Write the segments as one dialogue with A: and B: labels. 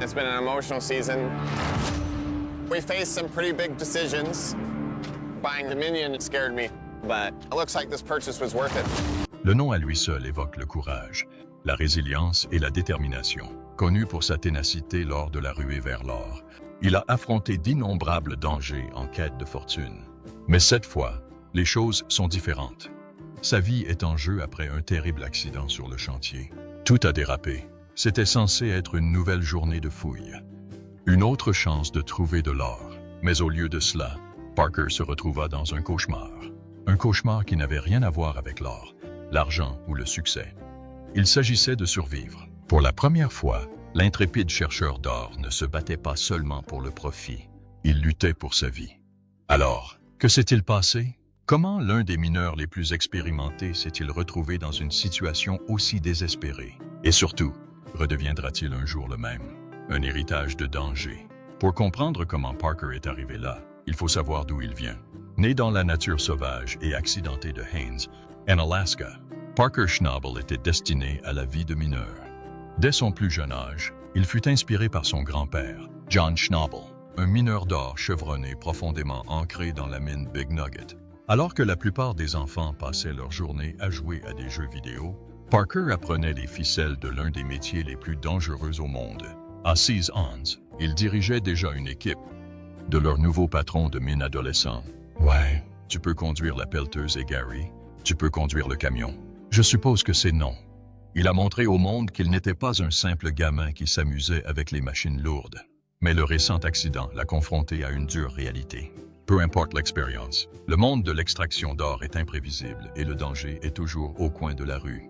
A: It's been an emotional season. We faced some pretty big decisions. Buying Dominion scared me, but it looks like this purchase was worth it.
B: Le nom à lui seul évoque le courage, la résilience et la détermination. Connu pour sa ténacité lors de la ruée vers l'or, il a affronté d'innombrables dangers en quête de fortune. Mais cette fois, les choses sont différentes. Sa vie est en jeu après un terrible accident sur le chantier. Tout a dérapé. C'était censé être une nouvelle journée de fouille. Une autre chance de trouver de l'or. Mais au lieu de cela, Parker se retrouva dans un cauchemar. Un cauchemar qui n'avait rien à voir avec l'or, l'argent ou le succès. Il s'agissait de survivre. Pour la première fois, l'intrépide chercheur d'or ne se battait pas seulement pour le profit. Il luttait pour sa vie. Alors, que s'est-il passé? Comment l'un des mineurs les plus expérimentés s'est-il retrouvé dans une situation aussi désespérée? Et surtout, redeviendra-t-il un jour le même? Un héritage de danger. Pour comprendre comment Parker est arrivé là, il faut savoir d'où il vient. Né dans la nature sauvage et accidenté de Haines, en Alaska, Parker Schnabel était destiné à la vie de mineur. Dès son plus jeune âge, il fut inspiré par son grand-père, John Schnabel, un mineur d'or chevronné profondément ancré dans la mine Big Nugget. Alors que la plupart des enfants passaient leur journée à jouer à des jeux vidéo, Parker apprenait les ficelles de l'un des métiers les plus dangereux au monde. À 6 ans, il dirigeait déjà une équipe de leur nouveau patron de mine adolescent. Ouais, tu peux conduire la pelleteuse et Gary, tu peux conduire le camion. Je suppose que c'est non. Il a montré au monde qu'il n'était pas un simple gamin qui s'amusait avec les machines lourdes. Mais le récent accident l'a confronté à une dure réalité. Peu importe l'expérience, le monde de l'extraction d'or est imprévisible et le danger est toujours au coin de la rue.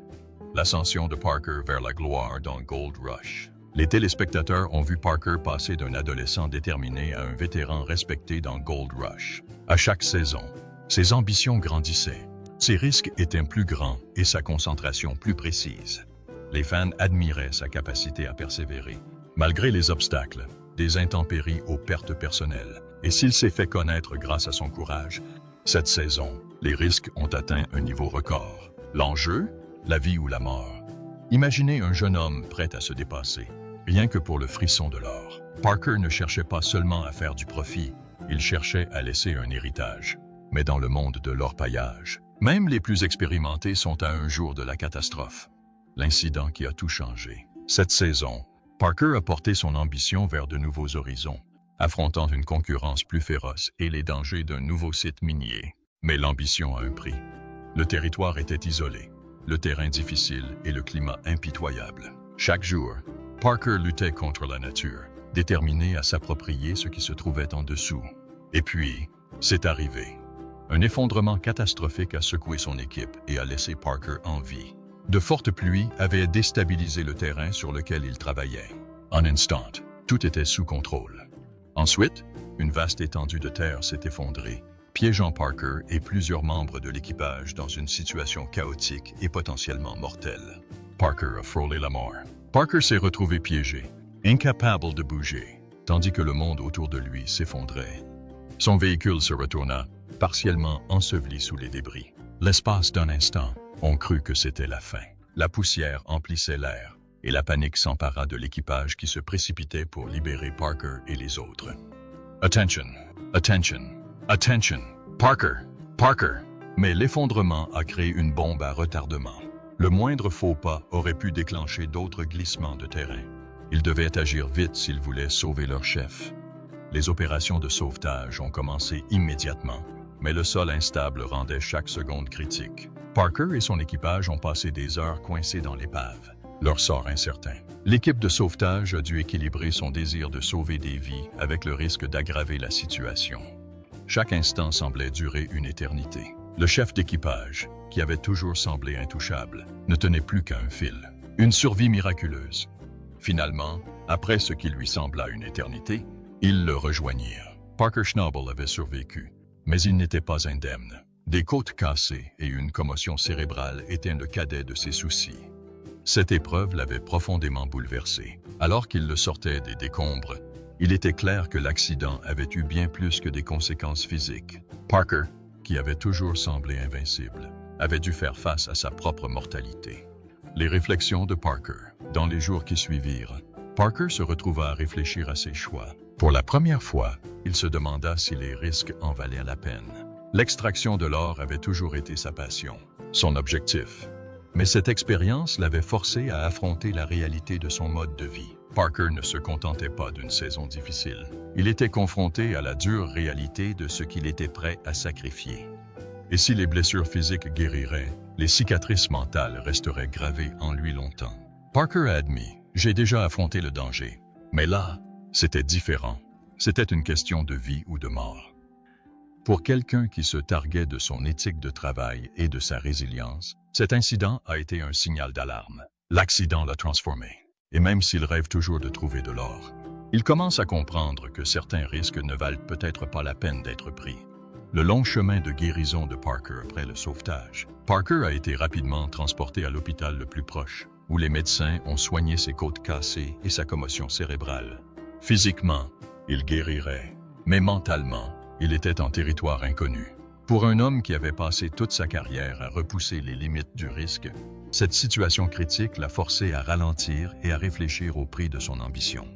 B: L'ascension de Parker vers la gloire dans Gold Rush. Les téléspectateurs ont vu Parker passer d'un adolescent déterminé à un vétéran respecté dans Gold Rush. À chaque saison, ses ambitions grandissaient. Ses risques étaient plus grands et sa concentration plus précise. Les fans admiraient sa capacité à persévérer, malgré les obstacles, des intempéries aux pertes personnelles. Et s'il s'est fait connaître grâce à son courage, cette saison, les risques ont atteint un niveau record. L'enjeu, la vie ou la mort. Imaginez un jeune homme prêt à se dépasser, rien que pour le frisson de l'or. Parker ne cherchait pas seulement à faire du profit, il cherchait à laisser un héritage. Mais dans le monde de l'orpaillage, même les plus expérimentés sont à un jour de la catastrophe. L'incident qui a tout changé. Cette saison, Parker a porté son ambition vers de nouveaux horizons, affrontant une concurrence plus féroce et les dangers d'un nouveau site minier. Mais l'ambition a un prix. Le territoire était isolé, le terrain difficile et le climat impitoyable. Chaque jour, Parker luttait contre la nature, déterminé à s'approprier ce qui se trouvait en dessous. Et puis, c'est arrivé. Un effondrement catastrophique a secoué son équipe et a laissé Parker en vie. De fortes pluies avaient déstabilisé le terrain sur lequel il travaillait. En un instant, tout était sous contrôle. Ensuite, une vaste étendue de terre s'est effondrée, piégeant Parker et plusieurs membres de l'équipage dans une situation chaotique et potentiellement mortelle. Parker a frôlé la mort. Parker s'est retrouvé piégé, incapable de bouger, tandis que le monde autour de lui s'effondrait. Son véhicule se retourna, partiellement enseveli sous les débris. L'espace d'un instant, on crut que c'était la fin. La poussière emplissait l'air, et la panique s'empara de l'équipage qui se précipitait pour libérer Parker et les autres. Attention, attention, attention, Parker, Parker! Mais l'effondrement a créé une bombe à retardement. Le moindre faux pas aurait pu déclencher d'autres glissements de terrain. Ils devaient agir vite s'ils voulaient sauver leur chef. Les opérations de sauvetage ont commencé immédiatement, mais le sol instable rendait chaque seconde critique. Parker et son équipage ont passé des heures coincés dans l'épave, leur sort incertain. L'équipe de sauvetage a dû équilibrer son désir de sauver des vies avec le risque d'aggraver la situation. Chaque instant semblait durer une éternité. Le chef d'équipage, qui avait toujours semblé intouchable, ne tenait plus qu'à un fil. Une survie miraculeuse. Finalement, après ce qui lui sembla une éternité, ils le rejoignirent. Parker Schnabel avait survécu, mais il n'était pas indemne. Des côtes cassées et une commotion cérébrale étaient le cadet de ses soucis. Cette épreuve l'avait profondément bouleversé. Alors qu'il le sortait des décombres, il était clair que l'accident avait eu bien plus que des conséquences physiques. Parker, qui avait toujours semblé invincible, avait dû faire face à sa propre mortalité. Les réflexions de Parker, dans les jours qui suivirent, Parker se retrouva à réfléchir à ses choix. Pour la première fois, il se demanda si les risques en valaient la peine. L'extraction de l'or avait toujours été sa passion, son objectif. Mais cette expérience l'avait forcé à affronter la réalité de son mode de vie. Parker ne se contentait pas d'une saison difficile. Il était confronté à la dure réalité de ce qu'il était prêt à sacrifier. Et si les blessures physiques guériraient, les cicatrices mentales resteraient gravées en lui longtemps. Parker a admis « J'ai déjà affronté le danger ». Mais là, c'était différent. C'était une question de vie ou de mort. Pour quelqu'un qui se targuait de son éthique de travail et de sa résilience, cet incident a été un signal d'alarme. L'accident l'a transformé. Et même s'il rêve toujours de trouver de l'or, il commence à comprendre que certains risques ne valent peut-être pas la peine d'être pris. Le long chemin de guérison de Parker après le sauvetage. Parker a été rapidement transporté à l'hôpital le plus proche, où les médecins ont soigné ses côtes cassées et sa commotion cérébrale. Physiquement, il guérirait, mais mentalement, il était en territoire inconnu. Pour un homme qui avait passé toute sa carrière à repousser les limites du risque, cette situation critique l'a forcé à ralentir et à réfléchir au prix de son ambition.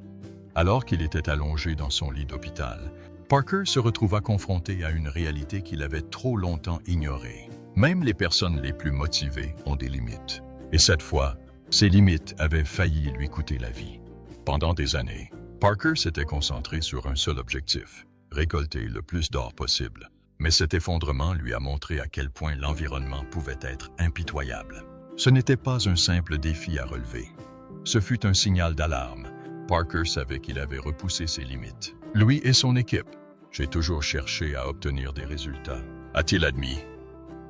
B: Alors qu'il était allongé dans son lit d'hôpital, Parker se retrouva confronté à une réalité qu'il avait trop longtemps ignorée. Même les personnes les plus motivées ont des limites. Et cette fois, ces limites avaient failli lui coûter la vie. Pendant des années, Parker s'était concentré sur un seul objectif, récolter le plus d'or possible. Mais cet effondrement lui a montré à quel point l'environnement pouvait être impitoyable. Ce n'était pas un simple défi à relever. Ce fut un signal d'alarme. Parker savait qu'il avait repoussé ses limites. Lui et son équipe. J'ai toujours cherché à obtenir des résultats, a-t-il admis.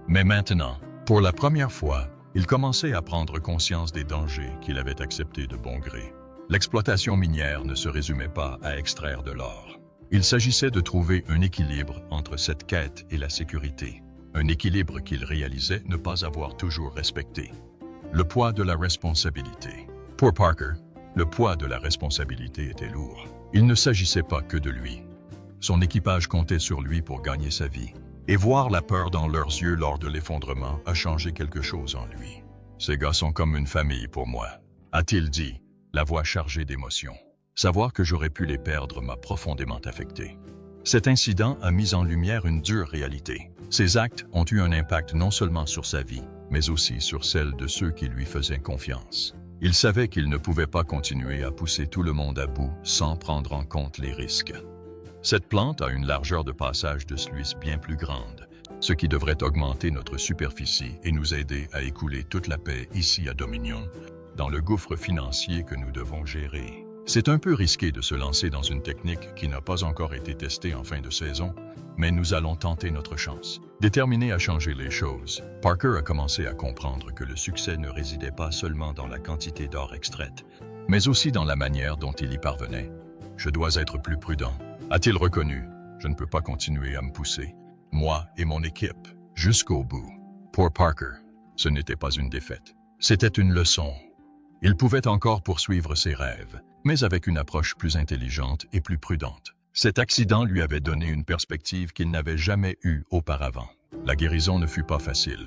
B: Mais maintenant, pour la première fois, il commençait à prendre conscience des dangers qu'il avait acceptés de bon gré. L'exploitation minière ne se résumait pas à extraire de l'or. Il s'agissait de trouver un équilibre entre cette quête et la sécurité. Un équilibre qu'il réalisait ne pas avoir toujours respecté. Le poids de la responsabilité. Pour Parker, le poids de la responsabilité était lourd. Il ne s'agissait pas que de lui. Son équipage comptait sur lui pour gagner sa vie. Et voir la peur dans leurs yeux lors de l'effondrement a changé quelque chose en lui. « Ces gars sont comme une famille pour moi », a-t-il dit, la voix chargée d'émotion. Savoir que j'aurais pu les perdre m'a profondément affecté. Cet incident a mis en lumière une dure réalité. Ses actes ont eu un impact non seulement sur sa vie, mais aussi sur celle de ceux qui lui faisaient confiance. Il savait qu'il ne pouvait pas continuer à pousser tout le monde à bout sans prendre en compte les risques. Cette plante a une largeur de passage de sluice bien plus grande, ce qui devrait augmenter notre superficie et nous aider à écouler toute la paix ici à Dominion, dans le gouffre financier que nous devons gérer. C'est un peu risqué de se lancer dans une technique qui n'a pas encore été testée en fin de saison, mais nous allons tenter notre chance. Déterminé à changer les choses, Parker a commencé à comprendre que le succès ne résidait pas seulement dans la quantité d'or extraite, mais aussi dans la manière dont il y parvenait. « Je dois être plus prudent », a-t-il reconnu. « Je ne peux pas continuer à me pousser, moi et mon équipe, jusqu'au bout. » Pour Parker, ce n'était pas une défaite. C'était une leçon. Il pouvait encore poursuivre ses rêves, mais avec une approche plus intelligente et plus prudente. Cet accident lui avait donné une perspective qu'il n'avait jamais eue auparavant. La guérison ne fut pas facile.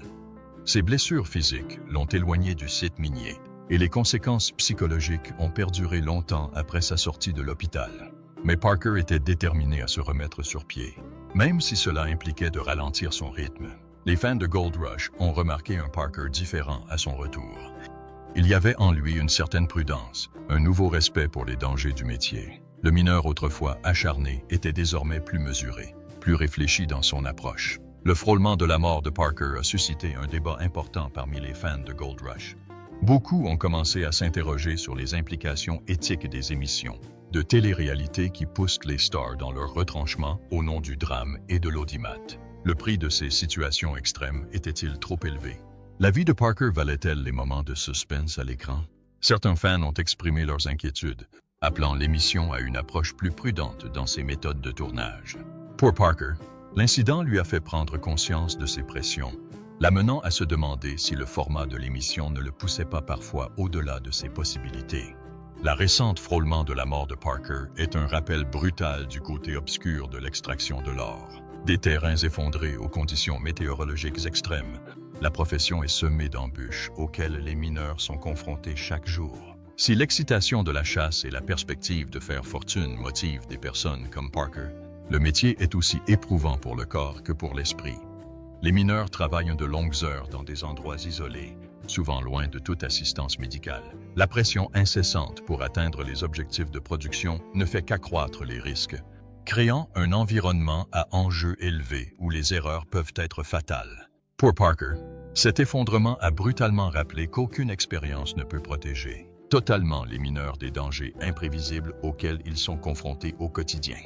B: Ses blessures physiques l'ont éloigné du site minier, et les conséquences psychologiques ont perduré longtemps après sa sortie de l'hôpital. Mais Parker était déterminé à se remettre sur pied, même si cela impliquait de ralentir son rythme. Les fans de Gold Rush ont remarqué un Parker différent à son retour. Il y avait en lui une certaine prudence, un nouveau respect pour les dangers du métier. Le mineur autrefois acharné était désormais plus mesuré, plus réfléchi dans son approche. Le frôlement de la mort de Parker a suscité un débat important parmi les fans de Gold Rush. Beaucoup ont commencé à s'interroger sur les implications éthiques des émissions, de télé-réalité qui poussent les stars dans leur retranchement au nom du drame et de l'audimat. Le prix de ces situations extrêmes était-il trop élevé? La vie de Parker valait-elle les moments de suspense à l'écran? Certains fans ont exprimé leurs inquiétudes, appelant l'émission à une approche plus prudente dans ses méthodes de tournage. Pour Parker, l'incident lui a fait prendre conscience de ses pressions, l'amenant à se demander si le format de l'émission ne le poussait pas parfois au-delà de ses possibilités. La récente frôlement de la mort de Parker est un rappel brutal du côté obscur de l'extraction de l'or. Des terrains effondrés aux conditions météorologiques extrêmes, la profession est semée d'embûches auxquelles les mineurs sont confrontés chaque jour. Si l'excitation de la chasse et la perspective de faire fortune motivent des personnes comme Parker, le métier est aussi éprouvant pour le corps que pour l'esprit. Les mineurs travaillent de longues heures dans des endroits isolés, souvent loin de toute assistance médicale. La pression incessante pour atteindre les objectifs de production ne fait qu'accroître les risques, créant un environnement à enjeux élevés où les erreurs peuvent être fatales. Pour Parker, cet effondrement a brutalement rappelé qu'aucune expérience ne peut protéger totalement les mineurs des dangers imprévisibles auxquels ils sont confrontés au quotidien.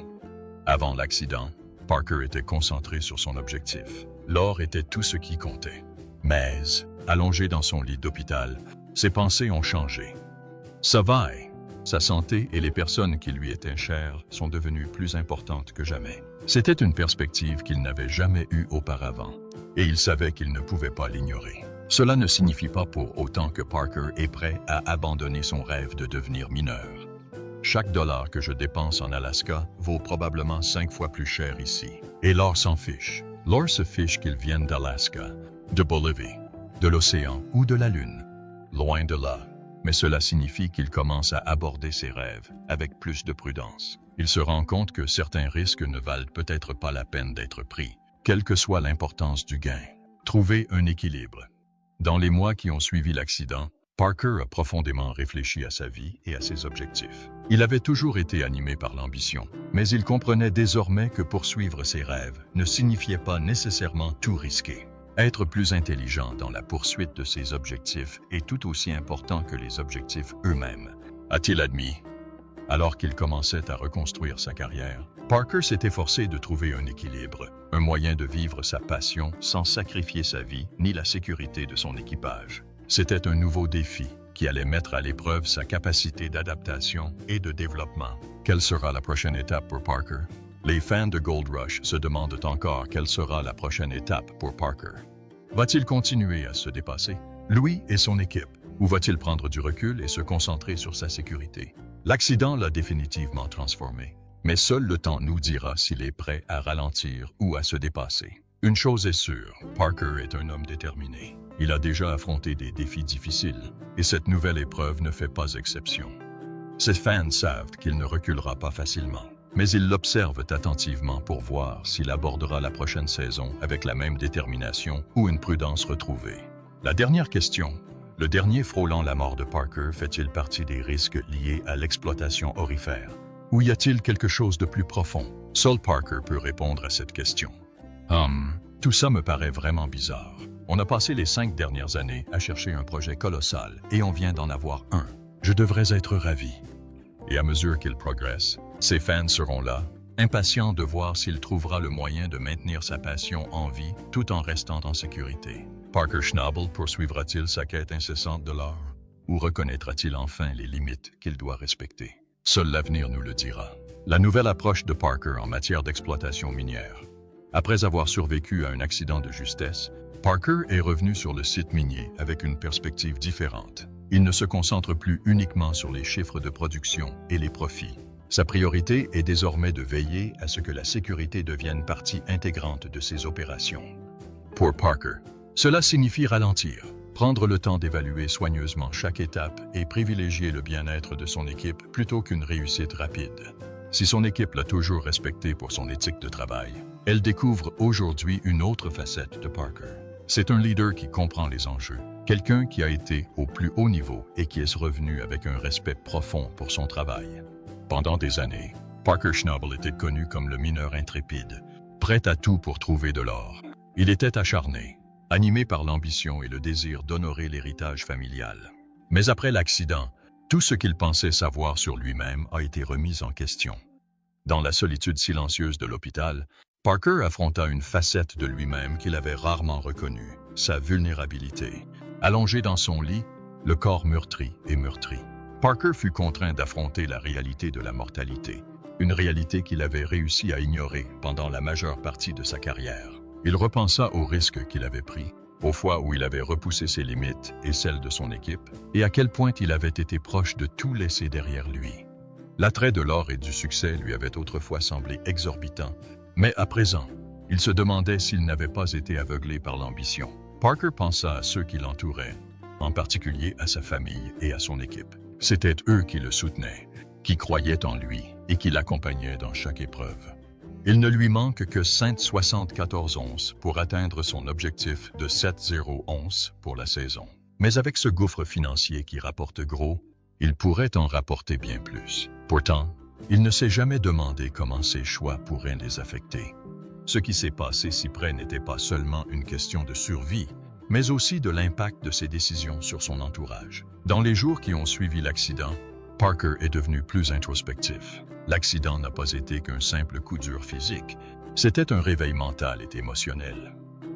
B: Avant l'accident, Parker était concentré sur son objectif. L'or était tout ce qui comptait. Mais, allongé dans son lit d'hôpital, ses pensées ont changé. Sa vie, sa santé et les personnes qui lui étaient chères sont devenues plus importantes que jamais. C'était une perspective qu'il n'avait jamais eue auparavant, et il savait qu'il ne pouvait pas l'ignorer. Cela ne signifie pas pour autant que Parker est prêt à abandonner son rêve de devenir mineur. Chaque dollar que je dépense en Alaska vaut probablement 5 fois plus cher ici. Et l'or s'en fiche. L'or se fiche qu'il vienne d'Alaska, de Bolivie, de l'océan ou de la Lune. Loin de là. Mais cela signifie qu'il commence à aborder ses rêves avec plus de prudence. Il se rend compte que certains risques ne valent peut-être pas la peine d'être pris, quelle que soit l'importance du gain. Trouver un équilibre. Dans les mois qui ont suivi l'accident, Parker a profondément réfléchi à sa vie et à ses objectifs. Il avait toujours été animé par l'ambition, mais il comprenait désormais que poursuivre ses rêves ne signifiait pas nécessairement tout risquer. Être plus intelligent dans la poursuite de ses objectifs est tout aussi important que les objectifs eux-mêmes, a-t-il admis. Alors qu'il commençait à reconstruire sa carrière, Parker s'est efforcé de trouver un équilibre, un moyen de vivre sa passion sans sacrifier sa vie ni la sécurité de son équipage. C'était un nouveau défi qui allait mettre à l'épreuve sa capacité d'adaptation et de développement. Quelle sera la prochaine étape pour Parker? Les fans de Gold Rush se demandent encore quelle sera la prochaine étape pour Parker. Va-t-il continuer à se dépasser, lui et son équipe, ou va-t-il prendre du recul et se concentrer sur sa sécurité? L'accident l'a définitivement transformé, mais seul le temps nous dira s'il est prêt à ralentir ou à se dépasser. Une chose est sûre, Parker est un homme déterminé. Il a déjà affronté des défis difficiles, et cette nouvelle épreuve ne fait pas exception. Ses fans savent qu'il ne reculera pas facilement, mais ils l'observent attentivement pour voir s'il abordera la prochaine saison avec la même détermination ou une prudence retrouvée. La dernière question, le dernier frôlant la mort de Parker fait-il partie des risques liés à l'exploitation aurifère? Ou y a-t-il quelque chose de plus profond? Seul Parker peut répondre à cette question. Tout ça me paraît vraiment bizarre. On a passé les 5 dernières années à chercher un projet colossal et on vient d'en avoir un. Je devrais être ravi. Et à mesure qu'il progresse, ses fans seront là, impatients de voir s'il trouvera le moyen de maintenir sa passion en vie tout en restant en sécurité. Parker Schnabel poursuivra-t-il sa quête incessante de l'or? Ou reconnaîtra-t-il enfin les limites qu'il doit respecter? Seul l'avenir nous le dira. La nouvelle approche de Parker en matière d'exploitation minière. Après avoir survécu à un accident de justesse, Parker est revenu sur le site minier avec une perspective différente. Il ne se concentre plus uniquement sur les chiffres de production et les profits. Sa priorité est désormais de veiller à ce que la sécurité devienne partie intégrante de ses opérations. Pour Parker, cela signifie ralentir, prendre le temps d'évaluer soigneusement chaque étape et privilégier le bien-être de son équipe plutôt qu'une réussite rapide. Si son équipe l'a toujours respecté pour son éthique de travail, elle découvre aujourd'hui une autre facette de Parker. C'est un leader qui comprend les enjeux, quelqu'un qui a été au plus haut niveau et qui est revenu avec un respect profond pour son travail. Pendant des années, Parker Schnabel était connu comme le mineur intrépide, prêt à tout pour trouver de l'or. Il était acharné, animé par l'ambition et le désir d'honorer l'héritage familial. Mais après l'accident, tout ce qu'il pensait savoir sur lui-même a été remis en question. Dans la solitude silencieuse de l'hôpital, Parker affronta une facette de lui-même qu'il avait rarement reconnue, sa vulnérabilité. Allongé dans son lit, le corps meurtri et meurtri. Parker fut contraint d'affronter la réalité de la mortalité, une réalité qu'il avait réussi à ignorer pendant la majeure partie de sa carrière. Il repensa aux risques qu'il avait pris, aux fois où il avait repoussé ses limites et celles de son équipe, et à quel point il avait été proche de tout laisser derrière lui. L'attrait de l'or et du succès lui avait autrefois semblé exorbitant, mais à présent, il se demandait s'il n'avait pas été aveuglé par l'ambition. Parker pensa à ceux qui l'entouraient, en particulier à sa famille et à son équipe. C'étaient eux qui le soutenaient, qui croyaient en lui et qui l'accompagnaient dans chaque épreuve. Il ne lui manque que 5,74 onces pour atteindre son objectif de 7,0 onces pour la saison. Mais avec ce gouffre financier qui rapporte gros, il pourrait en rapporter bien plus. Pourtant, il ne s'est jamais demandé comment ses choix pourraient les affecter. Ce qui s'est passé si près n'était pas seulement une question de survie, mais aussi de l'impact de ses décisions sur son entourage. Dans les jours qui ont suivi l'accident, Parker est devenu plus introspectif. L'accident n'a pas été qu'un simple coup dur physique, c'était un réveil mental et émotionnel.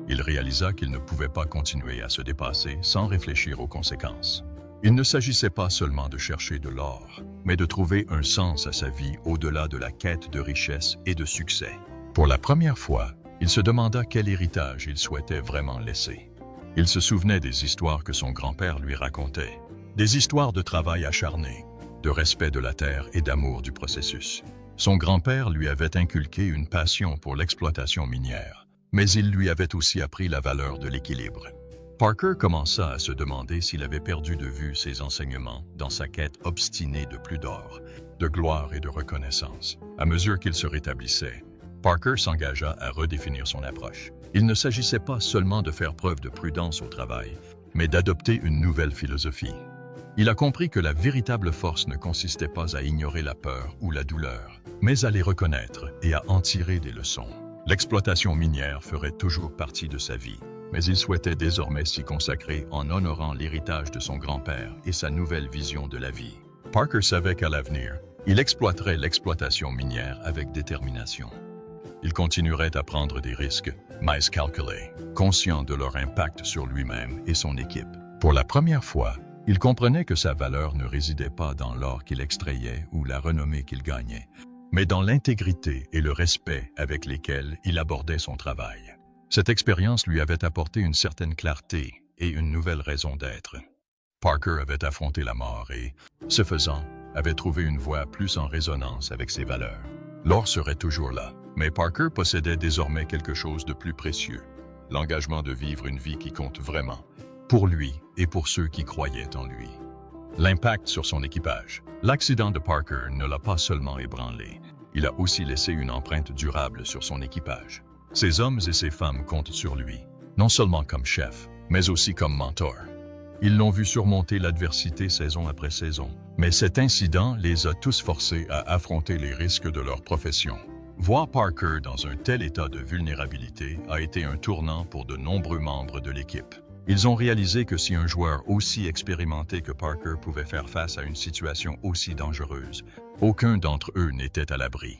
B: Il réalisa qu'il ne pouvait pas continuer à se dépasser sans réfléchir aux conséquences. Il ne s'agissait pas seulement de chercher de l'or, mais de trouver un sens à sa vie au-delà de la quête de richesse et de succès. Pour la première fois, il se demanda quel héritage il souhaitait vraiment laisser. Il se souvenait des histoires que son grand-père lui racontait, des histoires de travail acharné, de respect de la terre et d'amour du processus. Son grand-père lui avait inculqué une passion pour l'exploitation minière, mais il lui avait aussi appris la valeur de l'équilibre. Parker commença à se demander s'il avait perdu de vue ses enseignements dans sa quête obstinée de plus d'or, de gloire et de reconnaissance. À mesure qu'il se rétablissait, Parker s'engagea à redéfinir son approche. Il ne s'agissait pas seulement de faire preuve de prudence au travail, mais d'adopter une nouvelle philosophie. Il a compris que la véritable force ne consistait pas à ignorer la peur ou la douleur, mais à les reconnaître et à en tirer des leçons. L'exploitation minière ferait toujours partie de sa vie, mais il souhaitait désormais s'y consacrer en honorant l'héritage de son grand-père et sa nouvelle vision de la vie. Parker savait qu'à l'avenir, il exploiterait l'exploitation minière avec détermination. Il continuerait à prendre des risques, mais calculés, conscient de leur impact sur lui-même et son équipe. Pour la première fois, il comprenait que sa valeur ne résidait pas dans l'or qu'il extrayait ou la renommée qu'il gagnait, mais dans l'intégrité et le respect avec lesquels il abordait son travail. Cette expérience lui avait apporté une certaine clarté et une nouvelle raison d'être. Parker avait affronté la mort et, ce faisant, avait trouvé une voie plus en résonance avec ses valeurs. L'or serait toujours là, mais Parker possédait désormais quelque chose de plus précieux, l'engagement de vivre une vie qui compte vraiment, pour lui et pour ceux qui croyaient en lui. L'impact sur son équipage. L'accident de Parker ne l'a pas seulement ébranlé, il a aussi laissé une empreinte durable sur son équipage. Ses hommes et ses femmes comptent sur lui, non seulement comme chef, mais aussi comme mentor. Ils l'ont vu surmonter l'adversité saison après saison, mais cet incident les a tous forcés à affronter les risques de leur profession. Voir Parker dans un tel état de vulnérabilité a été un tournant pour de nombreux membres de l'équipe. Ils ont réalisé que si un joueur aussi expérimenté que Parker pouvait faire face à une situation aussi dangereuse, aucun d'entre eux n'était à l'abri.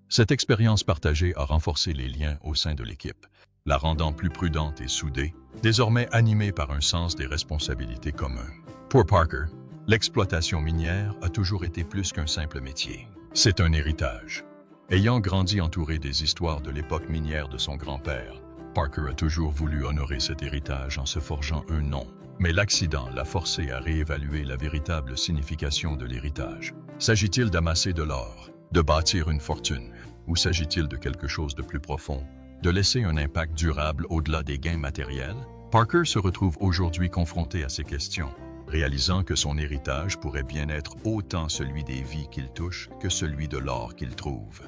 B: Cette expérience partagée a renforcé les liens au sein de l'équipe, la rendant plus prudente et soudée, désormais animée par un sens des responsabilités communs. Pour Parker, l'exploitation minière a toujours été plus qu'un simple métier. C'est un héritage. Ayant grandi entouré des histoires de l'époque minière de son grand-père, Parker a toujours voulu honorer cet héritage en se forgeant un nom. Mais l'accident l'a forcé à réévaluer la véritable signification de l'héritage. S'agit-il d'amasser de l'or, de bâtir une fortune, ou s'agit-il de quelque chose de plus profond, de laisser un impact durable au-delà des gains matériels? Parker se retrouve aujourd'hui confronté à ces questions, réalisant que son héritage pourrait bien être autant celui des vies qu'il touche que celui de l'or qu'il trouve.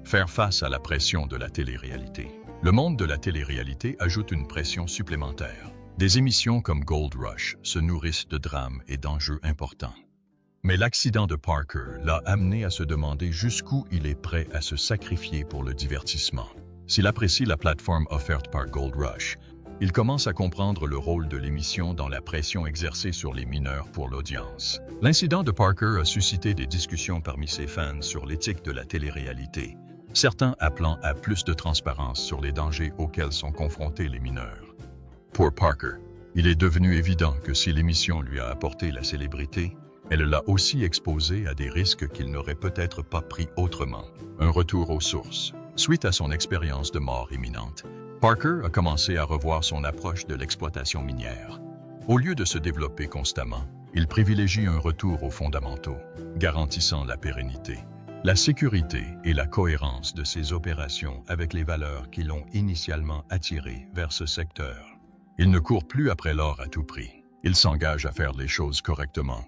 B: Faire face à la pression de la télé-réalité. Le monde de la télé-réalité ajoute une pression supplémentaire. Des émissions comme Gold Rush se nourrissent de drames et d'enjeux importants. Mais l'accident de Parker l'a amené à se demander jusqu'où il est prêt à se sacrifier pour le divertissement. S'il apprécie la plateforme offerte par Gold Rush, il commence à comprendre le rôle de l'émission dans la pression exercée sur les mineurs pour l'audience. L'incident de Parker a suscité des discussions parmi ses fans sur l'éthique de la télé-réalité, certains appelant à plus de transparence sur les dangers auxquels sont confrontés les mineurs. Pour Parker, il est devenu évident que si l'émission lui a apporté la célébrité, elle l'a aussi exposé à des risques qu'il n'aurait peut-être pas pris autrement. Un retour aux sources. Suite à son expérience de mort imminente, Parker a commencé à revoir son approche de l'exploitation minière. Au lieu de se développer constamment, il privilégie un retour aux fondamentaux, garantissant la pérennité, la sécurité et la cohérence de ses opérations avec les valeurs qui l'ont initialement attiré vers ce secteur. Il ne court plus après l'or à tout prix. Il s'engage à faire les choses correctement,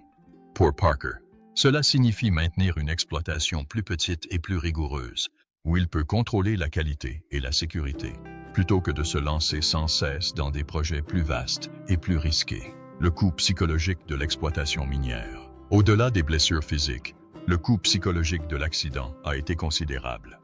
B: Pour Parker, cela signifie maintenir une exploitation plus petite et plus rigoureuse, où il peut contrôler la qualité et la sécurité, plutôt que de se lancer sans cesse dans des projets plus vastes et plus risqués. Le coût psychologique de l'exploitation minière. Au-delà des blessures physiques, le coût psychologique de l'accident a été considérable.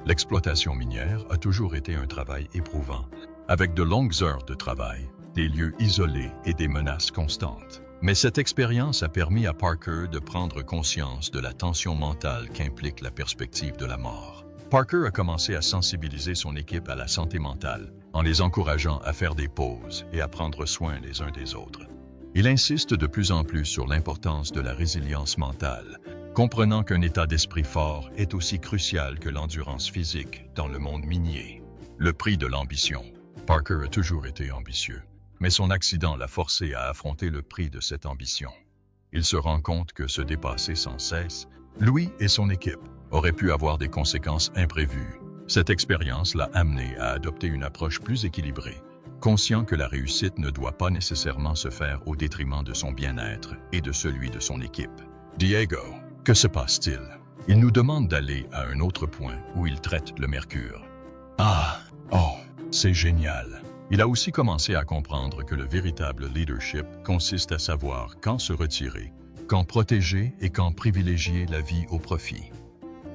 B: L'exploitation minière a toujours été un travail éprouvant, avec de longues heures de travail, des lieux isolés et des menaces constantes. Mais cette expérience a permis à Parker de prendre conscience de la tension mentale qu'implique la perspective de la mort. Parker a commencé à sensibiliser son équipe à la santé mentale, en les encourageant à faire des pauses et à prendre soin les uns des autres. Il insiste de plus en plus sur l'importance de la résilience mentale, comprenant qu'un état d'esprit fort est aussi crucial que l'endurance physique dans le monde minier. Le prix de l'ambition. Parker a toujours été ambitieux, mais son accident l'a forcé à affronter le prix de cette ambition. Il se rend compte que se dépasser sans cesse, lui et son équipe auraient pu avoir des conséquences imprévues. Cette expérience l'a amené à adopter une approche plus équilibrée, conscient que la réussite ne doit pas nécessairement se faire au détriment de son bien-être et de celui de son équipe. Diego, que se passe-t-il? Il nous demande d'aller à un autre point où il traite le mercure. C'est génial. Il a aussi commencé à comprendre que le véritable leadership consiste à savoir quand se retirer, quand protéger et quand privilégier la vie au profit.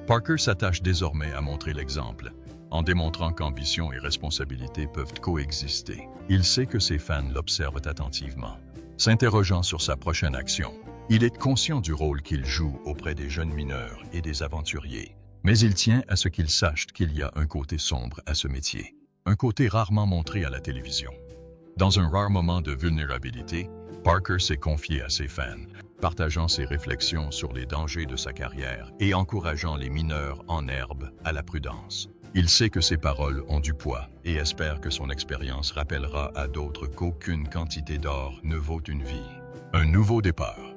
B: Parker s'attache désormais à montrer l'exemple, en démontrant qu'ambition et responsabilité peuvent coexister. Il sait que ses fans l'observent attentivement, s'interrogeant sur sa prochaine action. Il est conscient du rôle qu'il joue auprès des jeunes mineurs et des aventuriers, mais il tient à ce qu'ils sachent qu'il y a un côté sombre à ce métier, un côté rarement montré à la télévision. Dans un rare moment de vulnérabilité, Parker s'est confié à ses fans, partageant ses réflexions sur les dangers de sa carrière et encourageant les mineurs en herbe à la prudence. Il sait que ses paroles ont du poids et espère que son expérience rappellera à d'autres qu'aucune quantité d'or ne vaut une vie. Un nouveau départ.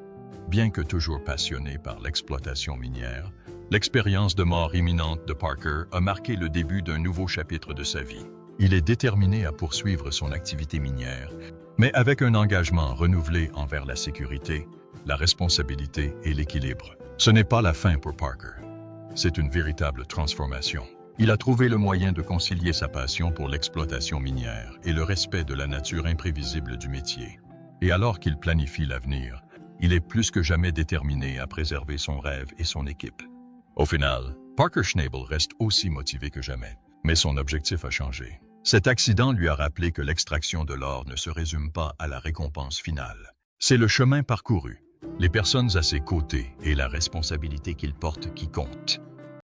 B: Bien que toujours passionné par l'exploitation minière, l'expérience de mort imminente de Parker a marqué le début d'un nouveau chapitre de sa vie. Il est déterminé à poursuivre son activité minière, mais avec un engagement renouvelé envers la sécurité, la responsabilité et l'équilibre. Ce n'est pas la fin pour Parker. C'est une véritable transformation. Il a trouvé le moyen de concilier sa passion pour l'exploitation minière et le respect de la nature imprévisible du métier. Et alors qu'il planifie l'avenir, il est plus que jamais déterminé à préserver son rêve et son équipe. Au final, Parker Schnabel reste aussi motivé que jamais, mais son objectif a changé. Cet accident lui a rappelé que l'extraction de l'or ne se résume pas à la récompense finale. C'est le chemin parcouru, les personnes à ses côtés et la responsabilité qu'il porte qui comptent.